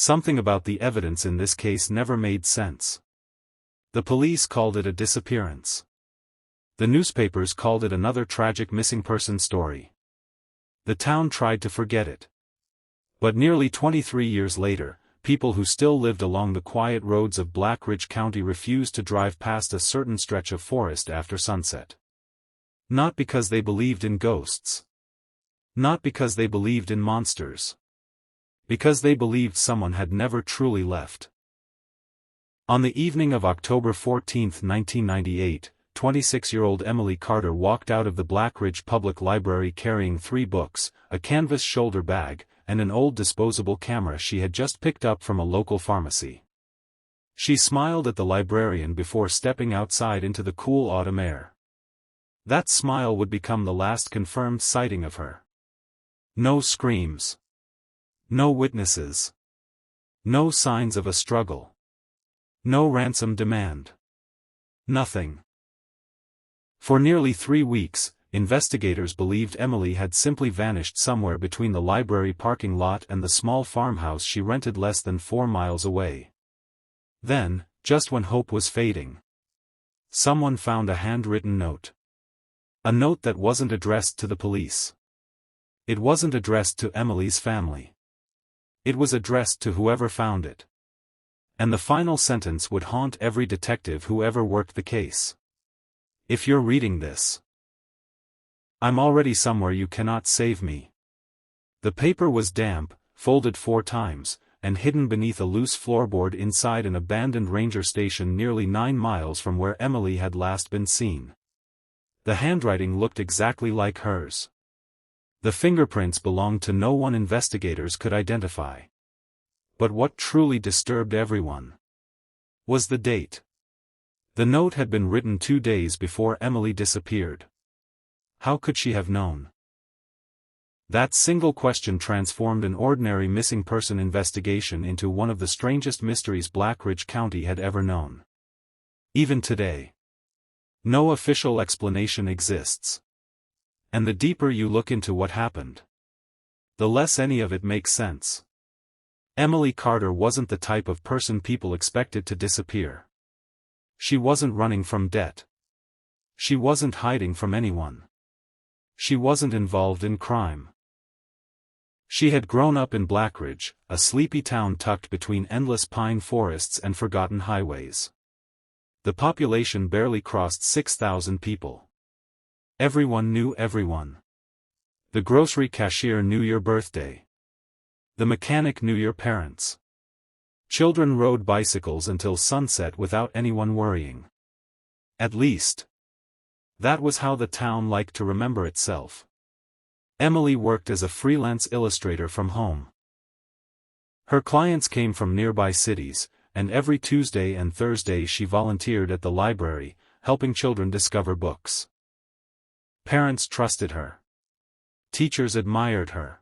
Something about the evidence in this case never made sense. The police called it a disappearance. The newspapers called it another tragic missing person story. The town tried to forget it. But nearly 23 years later, people who still lived along the quiet roads of Black Ridge County refused to drive past a certain stretch of forest after sunset. Not because they believed in ghosts. Not because they believed in monsters. Because they believed someone had never truly left. On the evening of October 14, 1998, 26-year-old Emily Carter walked out of the Black Ridge Public Library carrying 3 books, a canvas shoulder bag, and an old disposable camera she had just picked up from a local pharmacy. She smiled at the librarian before stepping outside into the cool autumn air. That smile would become the last confirmed sighting of her. No screams. No witnesses. No signs of a struggle. No ransom demand. Nothing. For nearly 3 weeks, investigators believed Emily had simply vanished somewhere between the library parking lot and the small farmhouse she rented less than 4 miles away. Then, just when hope was fading, someone found a handwritten note. A note that wasn't addressed to the police. It wasn't addressed to Emily's family. It was addressed to whoever found it. And the final sentence would haunt every detective who ever worked the case. If you're reading this, I'm already somewhere you cannot save me. The paper was damp, folded 4 times, and hidden beneath a loose floorboard inside an abandoned ranger station nearly 9 miles from where Emily had last been seen. The handwriting looked exactly like hers. The fingerprints belonged to no one investigators could identify. But what truly disturbed everyone was the date. The note had been written 2 days before Emily disappeared. How could she have known? That single question transformed an ordinary missing person investigation into one of the strangest mysteries Black Ridge County had ever known. Even today, no official explanation exists. And the deeper you look into what happened, the less any of it makes sense. Emily Carter wasn't the type of person people expected to disappear. She wasn't running from debt. She wasn't hiding from anyone. She wasn't involved in crime. She had grown up in Black Ridge, a sleepy town tucked between endless pine forests and forgotten highways. The population barely crossed 6,000 people. Everyone knew everyone. The grocery cashier knew your birthday. The mechanic knew your parents. Children rode bicycles until sunset without anyone worrying. At least, that was how the town liked to remember itself. Emily worked as a freelance illustrator from home. Her clients came from nearby cities, and every Tuesday and Thursday she volunteered at the library, helping children discover books. Parents trusted her. Teachers admired her.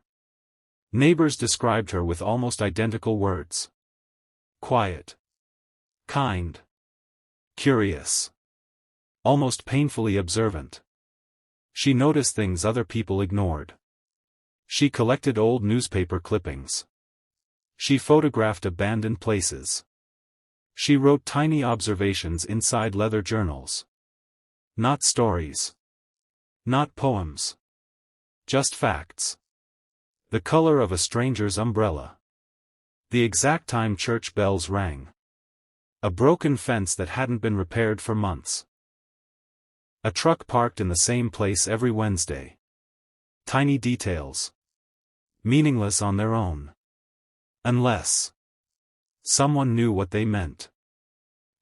Neighbors described her with almost identical words. Quiet. Kind. Curious. Almost painfully observant. She noticed things other people ignored. She collected old newspaper clippings. She photographed abandoned places. She wrote tiny observations inside leather journals. Not stories. Not poems. Just facts. The color of a stranger's umbrella. The exact time church bells rang. A broken fence that hadn't been repaired for months. A truck parked in the same place every Wednesday. Tiny details. Meaningless on their own. Unless someone knew what they meant.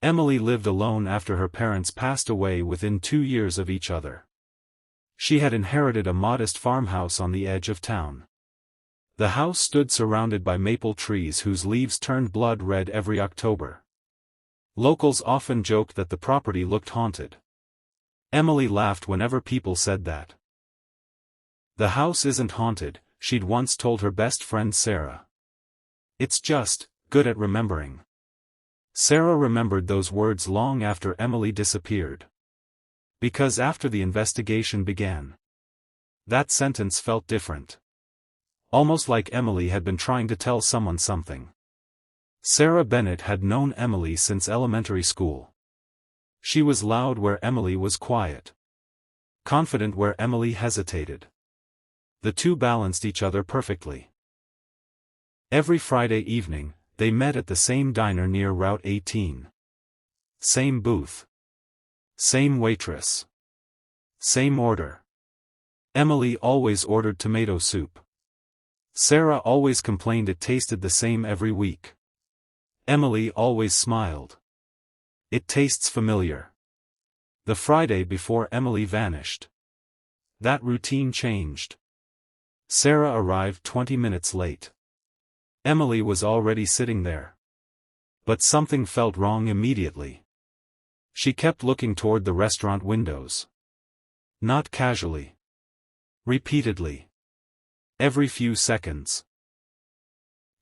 Emily lived alone after her parents passed away within 2 years of each other. She had inherited a modest farmhouse on the edge of town. The house stood surrounded by maple trees whose leaves turned blood red every October. Locals often joked that the property looked haunted. Emily laughed whenever people said that. The house isn't haunted, she'd once told her best friend Sarah. It's just good at remembering. Sarah remembered those words long after Emily disappeared. Because after the investigation began, that sentence felt different. Almost like Emily had been trying to tell someone something. Sarah Bennett had known Emily since elementary school. She was loud where Emily was quiet. Confident where Emily hesitated. The two balanced each other perfectly. Every Friday evening, they met at the same diner near Route 18. Same booth. Same waitress. Same order. Emily always ordered tomato soup. Sarah always complained it tasted the same every week. Emily always smiled. It tastes familiar. The Friday before Emily vanished. That routine changed. Sarah arrived 20 minutes late. Emily was already sitting there. But something felt wrong immediately. She kept looking toward the restaurant windows. Not casually. Repeatedly. Every few seconds.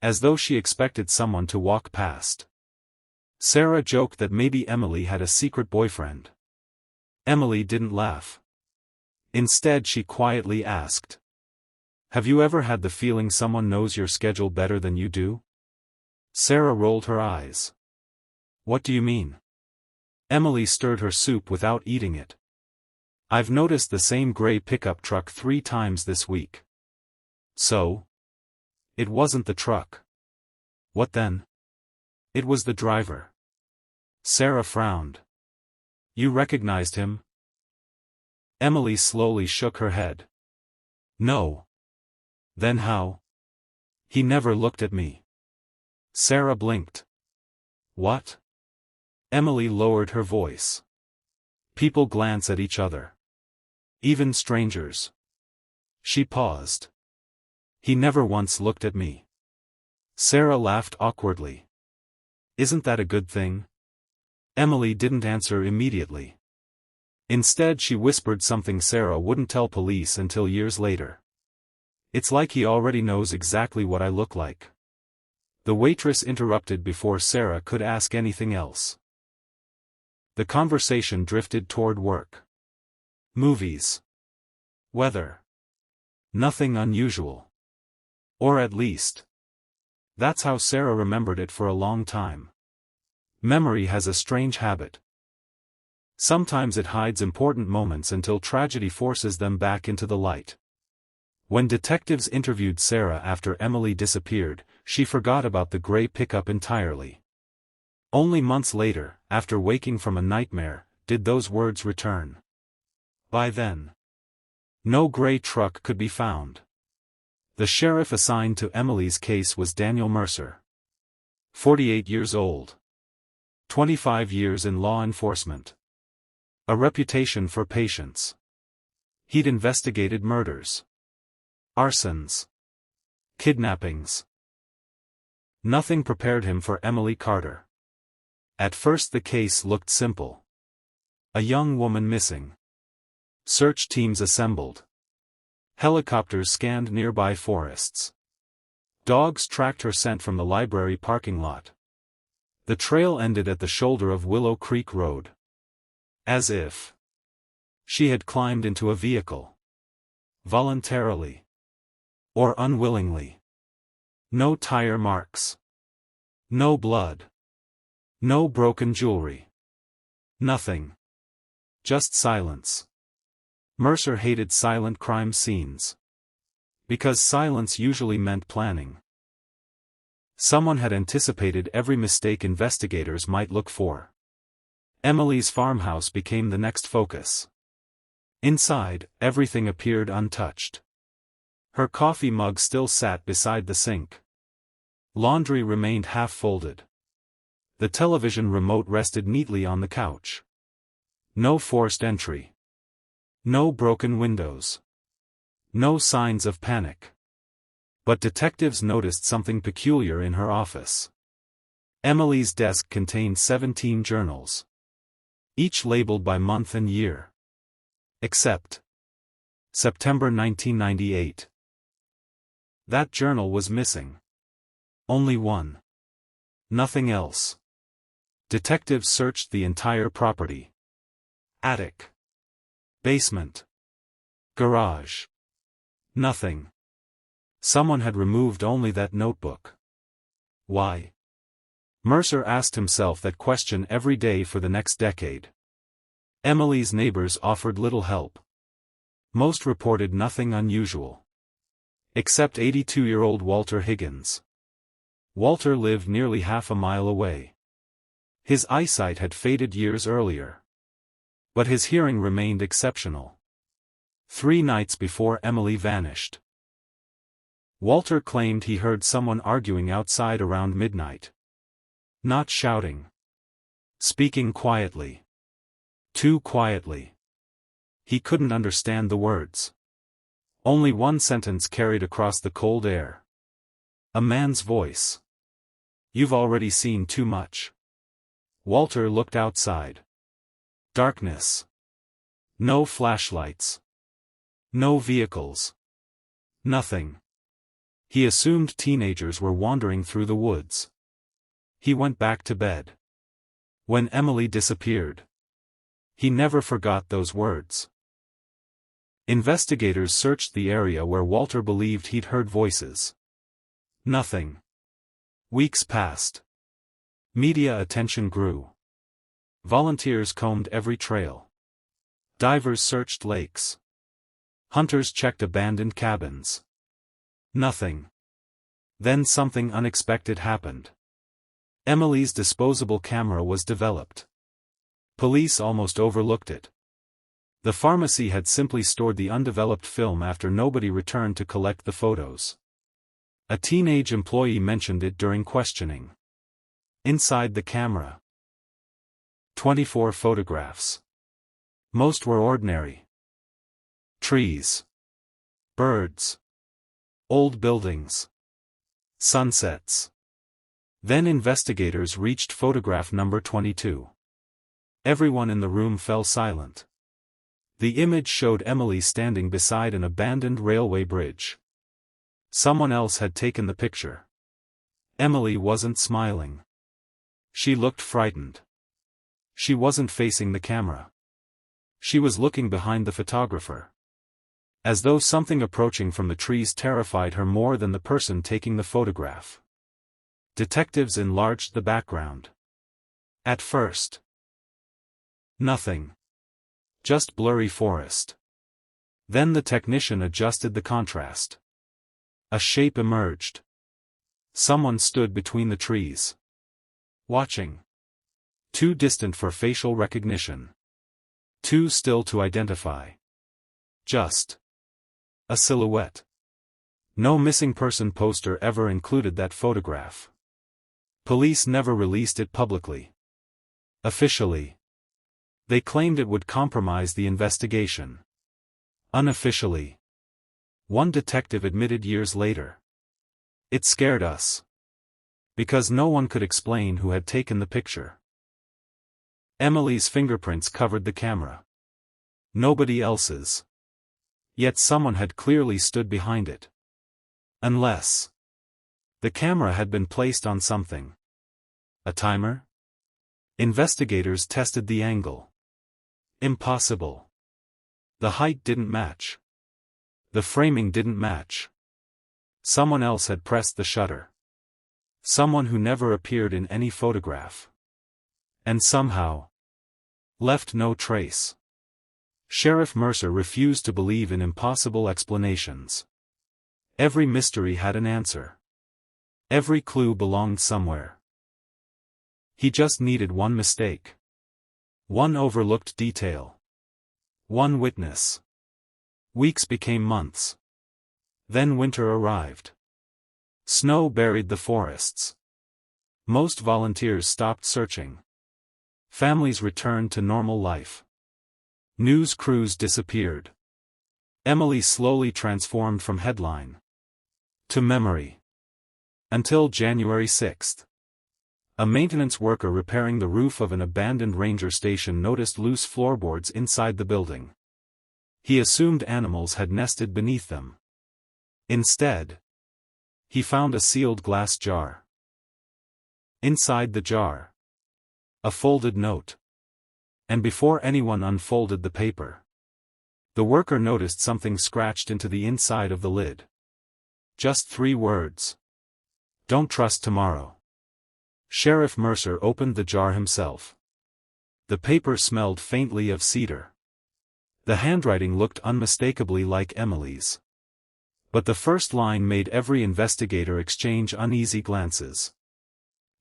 As though she expected someone to walk past. Sarah joked that maybe Emily had a secret boyfriend. Emily didn't laugh. Instead, she quietly asked, "Have you ever had the feeling someone knows your schedule better than you do?" Sarah rolled her eyes. "What do you mean?" Emily stirred her soup without eating it. "I've noticed the same gray pickup truck 3 times this week." "So?" "It wasn't the truck." "What then?" "It was the driver." Sarah frowned. "You recognized him?" Emily slowly shook her head. "No." "Then how?" "He never looked at me." Sarah blinked. "What?" Emily lowered her voice. "People glance at each other. Even strangers." She paused. "He never once looked at me." Sarah laughed awkwardly. "Isn't that a good thing?" Emily didn't answer immediately. Instead, she whispered something Sarah wouldn't tell police until years later. "It's like he already knows exactly what I look like." The waitress interrupted before Sarah could ask anything else. The conversation drifted toward work. Movies. Weather. Nothing unusual. Or at least. That's how Sarah remembered it for a long time. Memory has a strange habit. Sometimes it hides important moments until tragedy forces them back into the light. When detectives interviewed Sarah after Emily disappeared, she forgot about the gray pickup entirely. Only months later, after waking from a nightmare, did those words return. By then, no gray truck could be found. The sheriff assigned to Emily's case was Daniel Mercer. 48 years old. 25 years in law enforcement. A reputation for patience. He'd investigated murders. Arsons. Kidnappings. Nothing prepared him for Emily Carter. At first the case looked simple. A young woman missing. Search teams assembled. Helicopters scanned nearby forests. Dogs tracked her scent from the library parking lot. The trail ended at the shoulder of Willow Creek Road. As if she had climbed into a vehicle. Voluntarily. Or unwillingly. No tire marks. No blood. No broken jewelry. Nothing. Just silence. Mercer hated silent crime scenes. Because silence usually meant planning. Someone had anticipated every mistake investigators might look for. Emily's farmhouse became the next focus. Inside, everything appeared untouched. Her coffee mug still sat beside the sink. Laundry remained half-folded. The television remote rested neatly on the couch. No forced entry. No broken windows. No signs of panic. But detectives noticed something peculiar in her office. Emily's desk contained 17 journals. Each labeled by month and year. Except September 1998. That journal was missing. Only one. Nothing else. Detectives searched the entire property. Attic. Basement. Garage. Nothing. Someone had removed only that notebook. Why? Mercer asked himself that question every day for the next decade. Emily's neighbors offered little help. Most reported nothing unusual. Except 82-year-old Walter Higgins. Walter lived nearly half a mile away. His eyesight had faded years earlier. But his hearing remained exceptional. 3 nights before Emily vanished. Walter claimed he heard someone arguing outside around midnight. Not shouting. Speaking quietly. Too quietly. He couldn't understand the words. Only one sentence carried across the cold air. A man's voice. "You've already seen too much." Walter looked outside. Darkness. No flashlights. No vehicles. Nothing. He assumed teenagers were wandering through the woods. He went back to bed. When Emily disappeared. He never forgot those words. Investigators searched the area where Walter believed he'd heard voices. Nothing. Weeks passed. Media attention grew. Volunteers combed every trail. Divers searched lakes. Hunters checked abandoned cabins. Nothing. Then something unexpected happened. Emily's disposable camera was developed. Police almost overlooked it. The pharmacy had simply stored the undeveloped film after nobody returned to collect the photos. A teenage employee mentioned it during questioning. Inside the camera. 24 photographs. Most were ordinary. Trees. Birds. Old buildings. Sunsets. Then investigators reached photograph number 22. Everyone in the room fell silent. The image showed Emily standing beside an abandoned railway bridge. Someone else had taken the picture. Emily wasn't smiling. She looked frightened. She wasn't facing the camera. She was looking behind the photographer. As though something approaching from the trees terrified her more than the person taking the photograph. Detectives enlarged the background. At first. Nothing. Just blurry forest. Then the technician adjusted the contrast. A shape emerged. Someone stood between the trees. Watching. Too distant for facial recognition. Too still to identify. Just. A silhouette. No missing person poster ever included that photograph. Police never released it publicly. Officially. They claimed it would compromise the investigation. Unofficially. One detective admitted years later. It scared us. Because no one could explain who had taken the picture. Emily's fingerprints covered the camera. Nobody else's. Yet someone had clearly stood behind it. Unless the camera had been placed on something. A timer? Investigators tested the angle. Impossible. The height didn't match. The framing didn't match. Someone else had pressed the shutter. Someone who never appeared in any photograph. And somehow left no trace. Sheriff Mercer refused to believe in impossible explanations. Every mystery had an answer. Every clue belonged somewhere. He just needed one mistake. One overlooked detail. One witness. Weeks became months. Then winter arrived. Snow buried the forests. Most volunteers stopped searching. Families returned to normal life. News crews disappeared. Emily slowly transformed from headline to memory. Until January 6. A maintenance worker repairing the roof of an abandoned ranger station noticed loose floorboards inside the building. He assumed animals had nested beneath them. Instead, he found a sealed glass jar. Inside the jar, a folded note. And before anyone unfolded the paper, the worker noticed something scratched into the inside of the lid. Just 3 words. Don't trust tomorrow. Sheriff Mercer opened the jar himself. The paper smelled faintly of cedar. The handwriting looked unmistakably like Emily's. But the first line made every investigator exchange uneasy glances.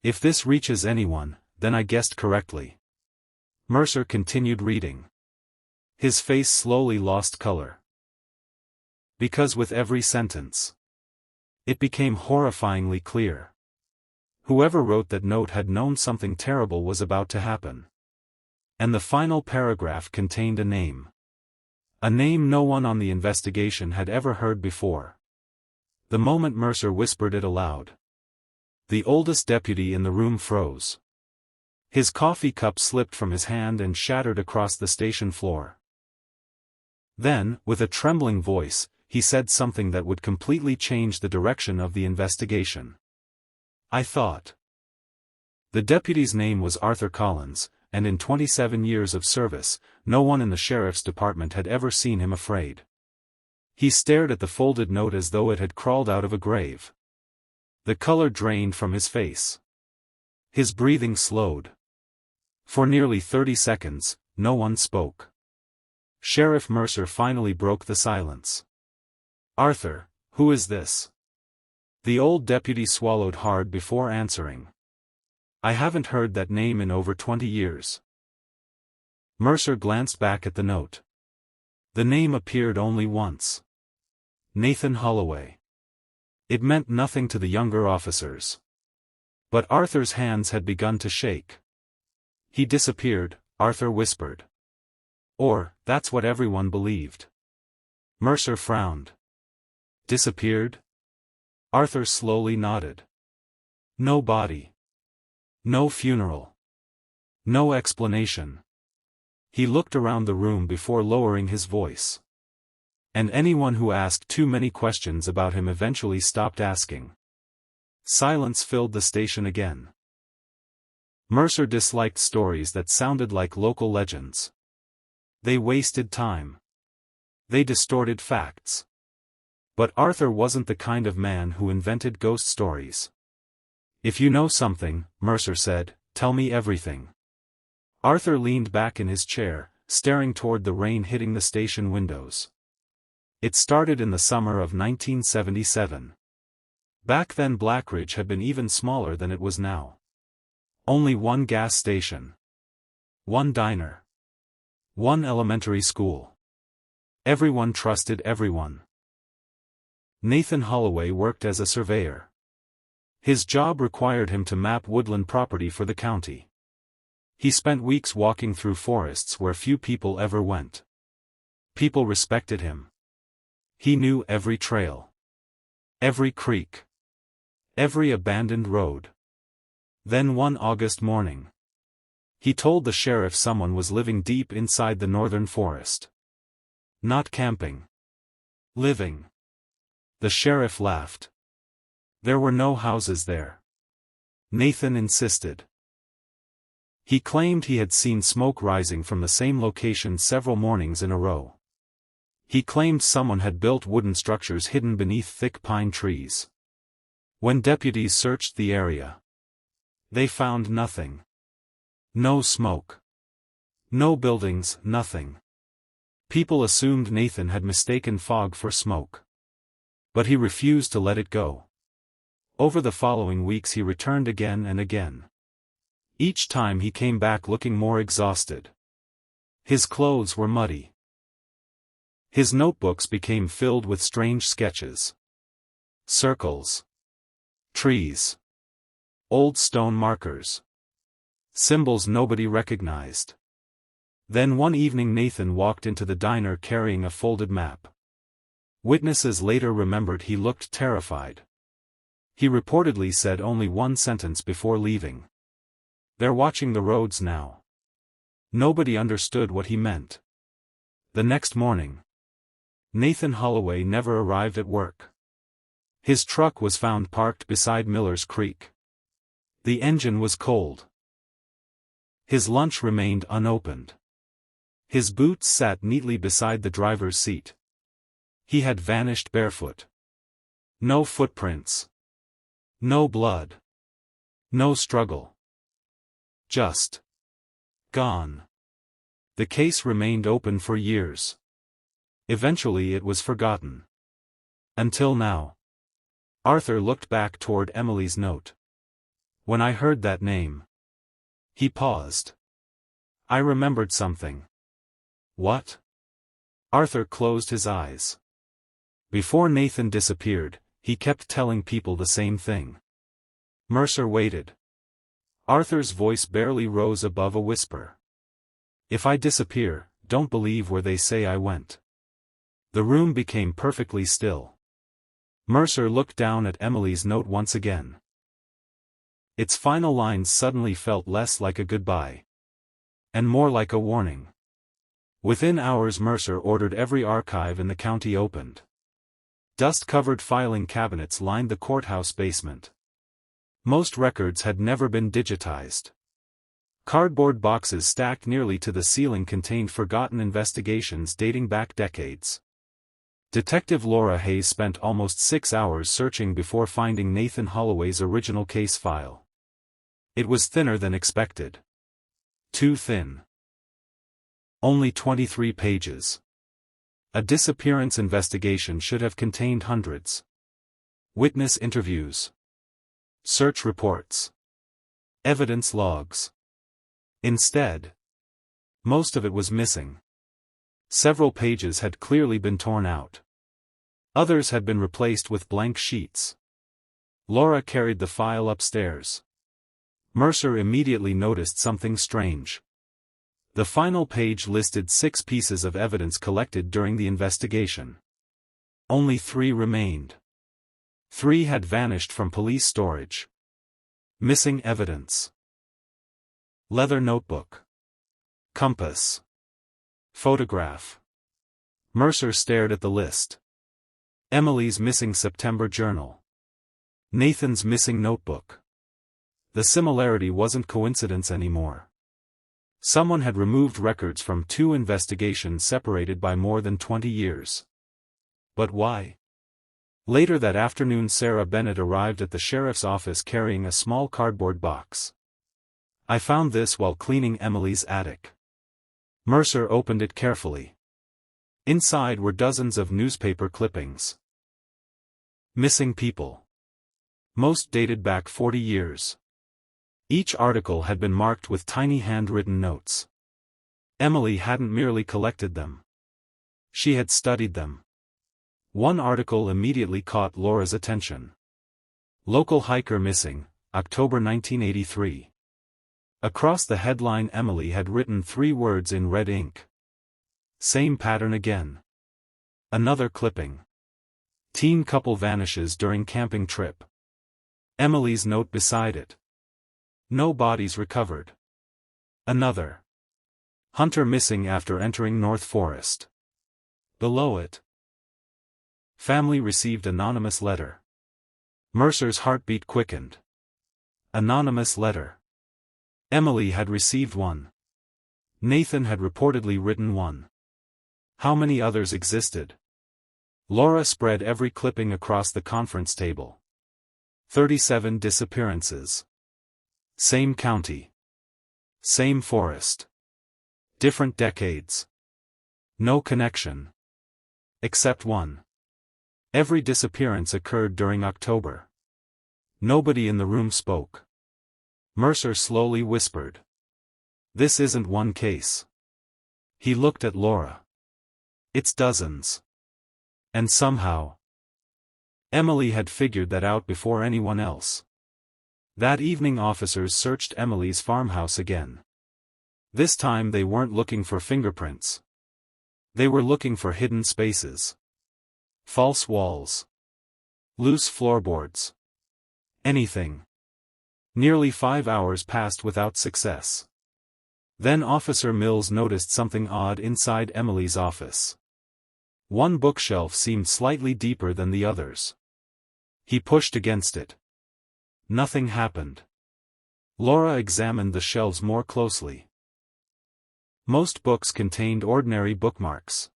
"If this reaches anyone, then I guessed correctly." Mercer continued reading. His face slowly lost color. Because with every sentence, it became horrifyingly clear. Whoever wrote that note had known something terrible was about to happen. And the final paragraph contained a name. A name no one on the investigation had ever heard before. The moment Mercer whispered it aloud, the oldest deputy in the room froze. His coffee cup slipped from his hand and shattered across the station floor. Then, with a trembling voice, he said something that would completely change the direction of the investigation. "I thought." The deputy's name was Arthur Collins, and in 27 years of service, no one in the sheriff's department had ever seen him afraid. He stared at the folded note as though it had crawled out of a grave. The color drained from his face. His breathing slowed. For nearly 30 seconds, no one spoke. Sheriff Mercer finally broke the silence. "Arthur, who is this?" The old deputy swallowed hard before answering. "I haven't heard that name in over 20 years. Mercer glanced back at the note. The name appeared only once. Nathan Holloway. It meant nothing to the younger officers. But Arthur's hands had begun to shake. "He disappeared," Arthur whispered. "Or, that's what everyone believed." Mercer frowned. "Disappeared?" Arthur slowly nodded. "No body. No funeral. No explanation." He looked around the room before lowering his voice. And anyone who asked too many questions about him eventually stopped asking. Silence filled the station again. Mercer disliked stories that sounded like local legends. They wasted time. They distorted facts. But Arthur wasn't the kind of man who invented ghost stories. "If you know something," Mercer said, "tell me everything." Arthur leaned back in his chair, staring toward the rain hitting the station windows. It started in the summer of 1977. Back then Blackridge had been even smaller than it was now. Only one gas station. One diner. One elementary school. Everyone trusted everyone. Nathan Holloway worked as a surveyor. His job required him to map woodland property for the county. He spent weeks walking through forests where few people ever went. People respected him. He knew every trail. Every creek. Every abandoned road. Then one August morning, he told the sheriff someone was living deep inside the northern forest. Not camping. Living. The sheriff laughed. There were no houses there. Nathan insisted. He claimed he had seen smoke rising from the same location several mornings in a row. He claimed someone had built wooden structures hidden beneath thick pine trees. When deputies searched the area, they found nothing. No smoke. No buildings, nothing. People assumed Nathan had mistaken fog for smoke. But he refused to let it go. Over the following weeks he returned again and again. Each time he came back looking more exhausted. His clothes were muddy. His notebooks became filled with strange sketches. Circles. Trees. Old stone markers. Symbols nobody recognized. Then one evening Nathan walked into the diner carrying a folded map. Witnesses later remembered he looked terrified. He reportedly said only one sentence before leaving. "They're watching the roads now." Nobody understood what he meant. The next morning, Nathan Holloway never arrived at work. His truck was found parked beside Miller's Creek. The engine was cold. His lunch remained unopened. His boots sat neatly beside the driver's seat. He had vanished barefoot. No footprints. No blood. No struggle. Just gone. The case remained open for years. Eventually it was forgotten. Until now. Arthur looked back toward Emily's note. When I heard that name. He paused. I remembered something. What? Arthur closed his eyes. Before Nathan disappeared, he kept telling people the same thing. Mercer waited. Arthur's voice barely rose above a whisper. If I disappear, don't believe where they say I went. The room became perfectly still. Mercer looked down at Emily's note once again. Its final lines suddenly felt less like a goodbye. And more like a warning. Within hours Mercer ordered every archive in the county opened. Dust-covered filing cabinets lined the courthouse basement. Most records had never been digitized. Cardboard boxes stacked nearly to the ceiling contained forgotten investigations dating back decades. Detective Laura Hayes spent almost 6 hours searching before finding Nathan Holloway's original case file. It was thinner than expected. Too thin. Only 23 pages. A disappearance investigation should have contained hundreds. Witness interviews. Search reports. Evidence logs. Instead, most of it was missing. Several pages had clearly been torn out. Others had been replaced with blank sheets. Laura carried the file upstairs. Mercer immediately noticed something strange. The final page listed 6 pieces of evidence collected during the investigation. Only 3 remained. 3 had vanished from police storage. Missing evidence. Leather notebook. Compass. Photograph. Mercer stared at the list. Emily's missing September journal. Nathan's missing notebook. The similarity wasn't coincidence anymore. Someone had removed records from 2 investigations separated by more than 20 years. But why? Later that afternoon Sarah Bennett arrived at the sheriff's office carrying a small cardboard box. I found this while cleaning Emily's attic. Mercer opened it carefully. Inside were dozens of newspaper clippings. Missing people. Most dated back 40 years. Each article had been marked with tiny handwritten notes. Emily hadn't merely collected them. She had studied them. One article immediately caught Laura's attention. Local hiker missing, October 1983. Across the headline Emily had written 3 words in red ink. Same pattern again. Another clipping. Teen couple vanishes during camping trip. Emily's note beside it. No bodies recovered. Another. Hunter missing after entering North Forest. Below it. Family received anonymous letter. Mercer's heartbeat quickened. Anonymous letter. Emily had received one. Nathan had reportedly written one. How many others existed? Laura spread every clipping across the conference table. 37 disappearances. Same county. Same forest. Different decades. No connection. Except one. Every disappearance occurred during October. Nobody in the room spoke. Mercer slowly whispered. This isn't one case. He looked at Laura. It's dozens. And somehow, Emily had figured that out before anyone else. That evening officers searched Emily's farmhouse again. This time they weren't looking for fingerprints. They were looking for hidden spaces. False walls. Loose floorboards. Anything. Nearly 5 hours passed without success. Then Officer Mills noticed something odd inside Emily's office. One bookshelf seemed slightly deeper than the others. He pushed against it. Nothing happened. Laura examined the shelves more closely. Most books contained ordinary bookmarks.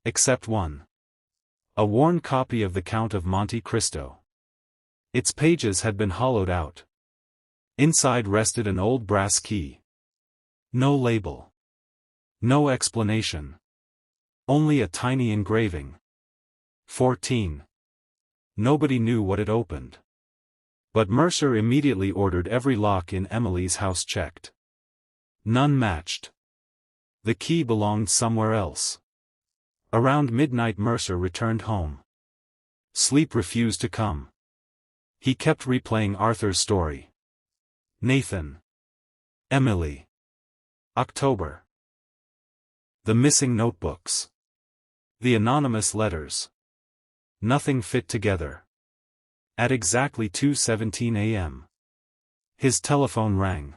Except one. A worn copy of The Count of Monte Cristo. Its pages had been hollowed out. Inside rested an old brass key. No label. No explanation. Only a tiny engraving. 14. Nobody knew what it opened. But Mercer immediately ordered every lock in Emily's house checked. None matched. The key belonged somewhere else. Around midnight Mercer returned home. Sleep refused to come. He kept replaying Arthur's story. Nathan. Emily. October. The missing notebooks. The anonymous letters. Nothing fit together. At exactly 2:17 a.m. his telephone rang.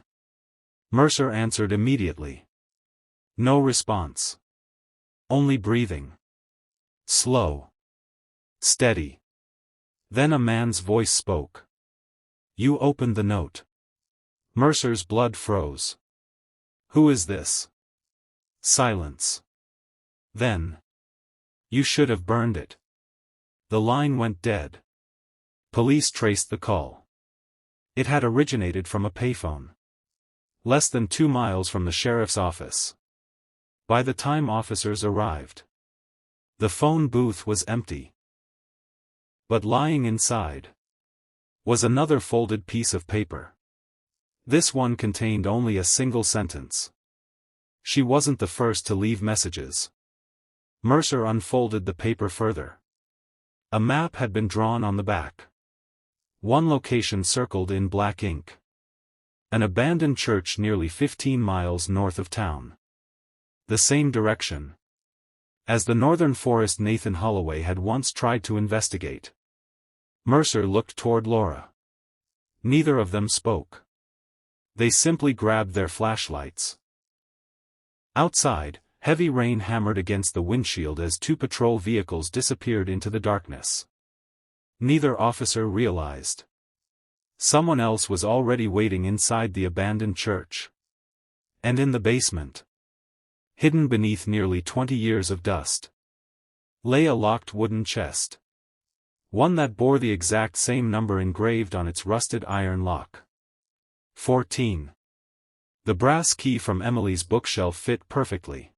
Mercer answered immediately. No response. Only breathing. Slow. Steady. Then a man's voice spoke. You opened the note. Mercer's blood froze. Who is this? Silence. Then. You should have burned it. The line went dead. Police traced the call. It had originated from a payphone. Less than 2 miles from the sheriff's office. By the time officers arrived, the phone booth was empty. But lying inside was another folded piece of paper. This one contained only a single sentence. She wasn't the first to leave messages. Mercer unfolded the paper further. A map had been drawn on the back. One location circled in black ink. An abandoned church nearly 15 miles north of town. The same direction as the northern forest Nathan Holloway had once tried to investigate. Mercer looked toward Laura. Neither of them spoke. They simply grabbed their flashlights. Outside, heavy rain hammered against the windshield as 2 patrol vehicles disappeared into the darkness. Neither officer realized. Someone else was already waiting inside the abandoned church. And in the basement, hidden beneath nearly 20 years of dust, lay a locked wooden chest. One that bore the exact same number engraved on its rusted iron lock. 14. The brass key from Emily's bookshelf fit perfectly.